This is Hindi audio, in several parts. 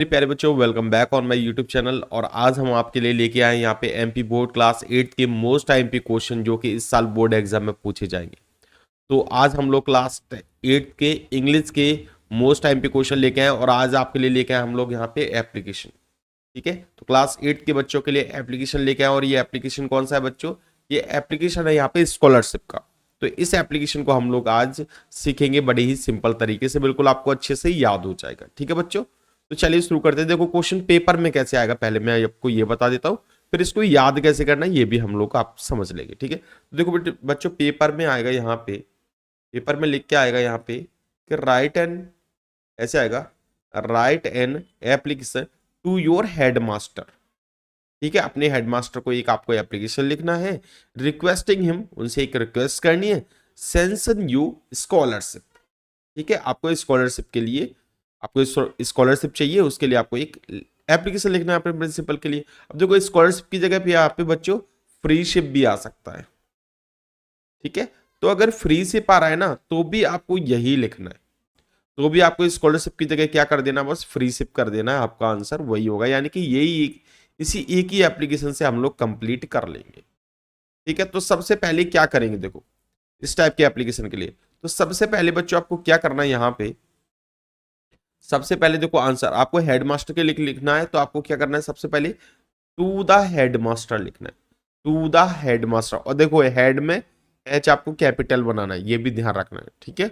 प्यारे बच्चों, welcome back on my YouTube channel. और आज हम आपके लिए लेके आए यहाँ पे एमपी बोर्ड क्लास 8 के मोस्ट एमपी क्वेश्चन जो कि इस साल बोर्ड एग्जाम में पूछे जाएंगे। तो आज हम लोग क्लास 8 के इंग्लिश के मोस्ट एमपी क्वेश्चन लेके आए और आज आपके लिए लेके आए हम लोग यहाँ पे एप्लीकेशन। ठीक है, तो क्लास 8 के बच्चों के लिए एप्लीकेशन लेके आए और ये एप्लीकेशन कौन सा है बच्चों? ये एप्लीकेशन है यहाँ पे स्कॉलरशिप का। तो इस एप्लीकेशन को हम लोग आज सीखेंगे बड़े ही सिंपल तरीके से, बिल्कुल आपको अच्छे से याद हो जाएगा। ठीक है बच्चों, तो चलिए शुरू करते हैं। देखो क्वेश्चन पेपर में कैसे आएगा पहले मैं आपको ये बता देता हूँ, फिर इसको याद कैसे करना है ये भी हम लोग आप समझ लेंगे। ठीक है, तो देखो बच्चों पेपर में आएगा यहाँ पे, पेपर में लिख के आएगा यहाँ पे कि राइट एन, ऐसे आएगा write an application to your headmaster. ठीक है, अपने हेडमास्टर को एक आपको एप्लीकेशन लिखना है, रिक्वेस्टिंग हिम, उनसे एक रिक्वेस्ट करनी है, सेंशन यू स्कॉलरशिप। ठीक है, आपको स्कॉलरशिप के लिए, आपको स्कॉलरशिप चाहिए, उसके लिए आपको एक एप्लीकेशन लिखना है अपने प्रिंसिपल के लिए। अब देखो स्कॉलरशिप की जगह पे यहाँ पे बच्चों फ्री शिप भी आ सकता है। ठीक है, तो अगर फ्री शिप आ रहा है ना तो भी आपको यही लिखना है, तो भी आपको स्कॉलरशिप की जगह क्या कर देना, बस फ्री शिप कर देना है, आपका आंसर वही होगा। यानी कि यही इसी एक ही एप्लीकेशन से हम लोग कंप्लीट कर लेंगे। ठीक है, तो सबसे पहले क्या करेंगे, देखो इस टाइप के एप्लीकेशन के लिए तो सबसे पहले बच्चों आपको क्या करना है, यहाँ पे सबसे पहले देखो आंसर आपको हेडमास्टर के लिए लिखना है, तो आपको क्या करना है, सबसे पहले टू द हेडमास्टर लिखना है, टू द हेडमास्टर। और देखो हेड में एच आपको कैपिटल बनाना है, ये भी ध्यान रखना है। ठीक है,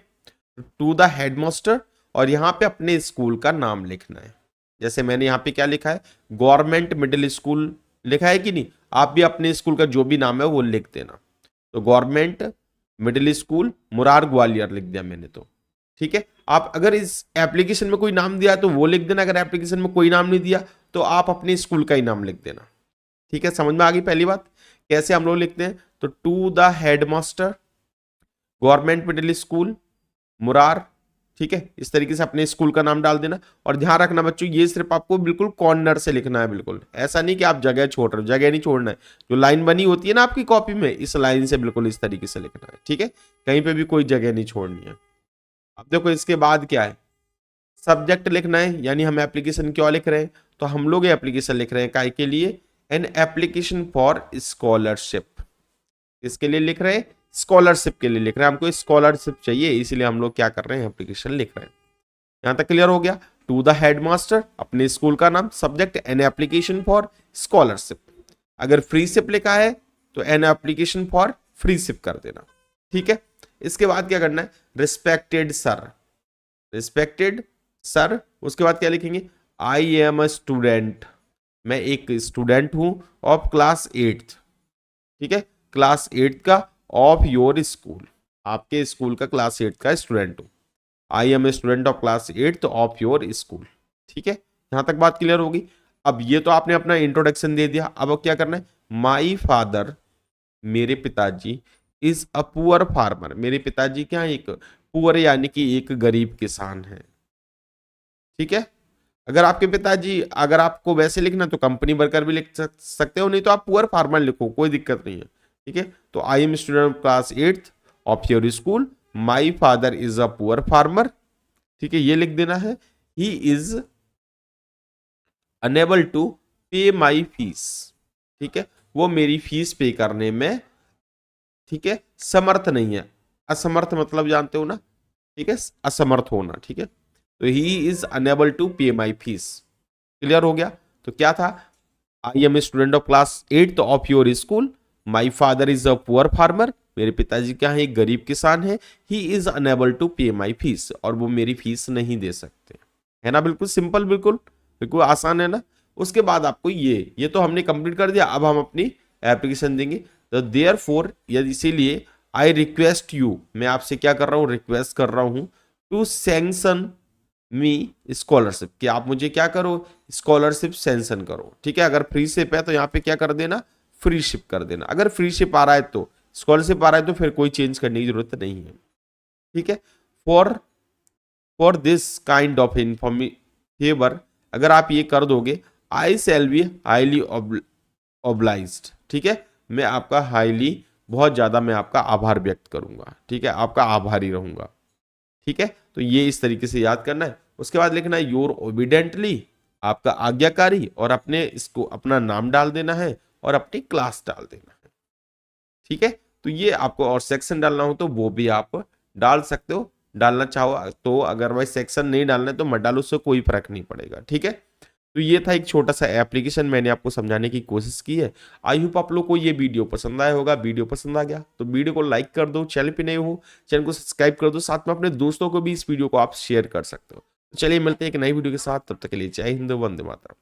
टू द हेडमास्टर और यहाँ पे अपने स्कूल का नाम लिखना है। जैसे मैंने यहाँ पे क्या लिखा है, गवर्नमेंट मिडिल स्कूल लिखा है कि नहीं, आप भी अपने स्कूल का जो भी नाम है वो लिख देना। तो government middle school Murar Gwalior लिख दिया मैंने। तो ठीक है, आप अगर इस एप्लीकेशन में कोई नाम दिया तो वो लिख देना, अगर एप्लीकेशन में कोई नाम नहीं दिया तो आप अपने स्कूल का ही नाम लिख देना। ठीक है, समझ में आ गई पहली बात कैसे हम लोग लिखते हैं। तो to the headmaster government middle school Murar, ठीक है, इस तरीके से अपने स्कूल का नाम डाल देना। और ध्यान रखना बच्चों, ये सिर्फ आपको बिल्कुल कॉर्नर से लिखना है, बिल्कुल ऐसा नहीं कि आप जगह छोड़ रहे हो, जगह नहीं छोड़ना है। जो लाइन बनी होती है ना आपकी कॉपी में, इस लाइन से बिल्कुल इस तरीके से लिखना है। ठीक है, कहीं पे भी कोई जगह नहीं छोड़नी है। अब देखो इसके बाद क्या है, सब्जेक्ट लिखना है, यानी हम एप्लीकेशन क्यों लिख रहे हैं, तो हम लोग एप्लीकेशन लिख रहे हैं काय के लिए, एन एप्लीकेशन फॉर स्कॉलरशिप। इसके लिए लिख रहे हैं, स्कॉलरशिप के लिए लिख रहे हैं, हमको स्कॉलरशिप चाहिए, इसलिए हम लोग क्या कर रहे हैं, एप्लीकेशन लिख रहे हैं। यहां तक क्लियर हो गया। टू द हेडमास्टर अपने स्कूल का नाम, subject an application for scholarship. अगर फ्री शिप लिखा है तो an application for free ship कर देना। ठीक है, इसके बाद क्या करना है, रिस्पेक्टेड सर, रिस्पेक्टेड सर, उसके बाद क्या लिखेंगे, आई एम अ स्टूडेंट, मैं एक स्टूडेंट हूं ऑफ क्लास 8। ठीक है, क्लास 8 का, ऑफ योर स्कूल, आपके स्कूल का क्लास 8 का स्टूडेंट हूं। I am a student of class 8 of your school. ठीक है, यहां तक बात क्लियर होगी। अब ये तो आपने अपना इंट्रोडक्शन दे दिया, अब क्या करना है, माई फादर, मेरे पिताजी, इज अ पुअर फार्मर, मेरे पिताजी क्या एक पुअर यानी कि एक गरीब किसान है। ठीक है, अगर आपके पिताजी, अगर आपको वैसे लिखना तो कंपनी वर्कर भी लिख सकते हो, नहीं तो आप पुअर फार्मर लिखो, कोई दिक्कत नहीं है। ठीक है, तो I am student of class 8 of your school, my father is a poor farmer. ठीक है, ये लिख देना है, ही इज अनेबल टू पे माई फीस। ठीक है, वो मेरी फीस पे करने में, ठीक है, समर्थ नहीं है। असमर्थ मतलब जानते हो ना, ठीक है, असमर्थ होना। ठीक है, तो ही इज अनेबल टू पे माई फीस। क्लियर हो गया। तो क्या था, I am a student of class 8 of your school, my father is a poor farmer, मेरे पिताजी क्या है एक गरीब किसान है, ही इज अनेबल टू पे माई फीस, और वो मेरी फीस नहीं दे सकते। है ना, बिल्कुल सिंपल, बिल्कुल बिल्कुल आसान है ना। उसके बाद आपको ये तो हमने कंप्लीट कर दिया, अब हम अपनी एप्लीकेशन देंगे। तो देयरफॉर, इसीलिए आई रिक्वेस्ट यू, मैं आपसे क्या कर रहा हूं, रिक्वेस्ट कर रहा हूं, टू सैंक्शन मी स्कॉलरशिप, कि आप मुझे क्या करो, स्कॉलरशिप सैंक्शन करो। ठीक है, अगर फ्री शिप है तो यहाँ पे क्या कर देना, फ्री शिप कर देना। अगर फ्री शिप आ रहा है तो, स्कॉलरशिप आ रहा है तो फिर कोई चेंज करने की जरूरत नहीं है। ठीक है, for for this kind of favour, अगर आप ये कर दोगे, आई शैल बी हाईली ऑब्लाइज्ड। ठीक है, मैं आपका हाईली, बहुत ज्यादा मैं आपका आभार व्यक्त करूंगा। ठीक है, आपका आभारी रहूंगा। ठीक है, तो ये इस तरीके से याद करना है। उसके बाद लिखना है योर ओबिडेंटली, आपका आज्ञाकारी और अपने इसको अपना नाम डाल देना है और अपनी क्लास डाल देना है। ठीक है, तो ये आपको, और सेक्शन डालना हो तो वो भी आप डाल सकते हो, डालना चाहो तो। अगरवाइज सेक्शन नहीं डालना है तो मत डालो, उससे कोई फर्क नहीं पड़ेगा। ठीक है, तो ये था एक छोटा सा एप्लीकेशन, मैंने आपको समझाने की कोशिश की है। आई होप आप लोग को ये वीडियो पसंद आया होगा। वीडियो पसंद आ गया तो वीडियो को लाइक कर दो, चैनल पे नए हो चैनल को सब्सक्राइब कर दो, साथ में अपने दोस्तों को भी इस वीडियो को आप शेयर कर सकते हो। तो चलिए मिलते हैं एक नई वीडियो के साथ, तब तक के लिए जय हिंद, वंदे मातरम।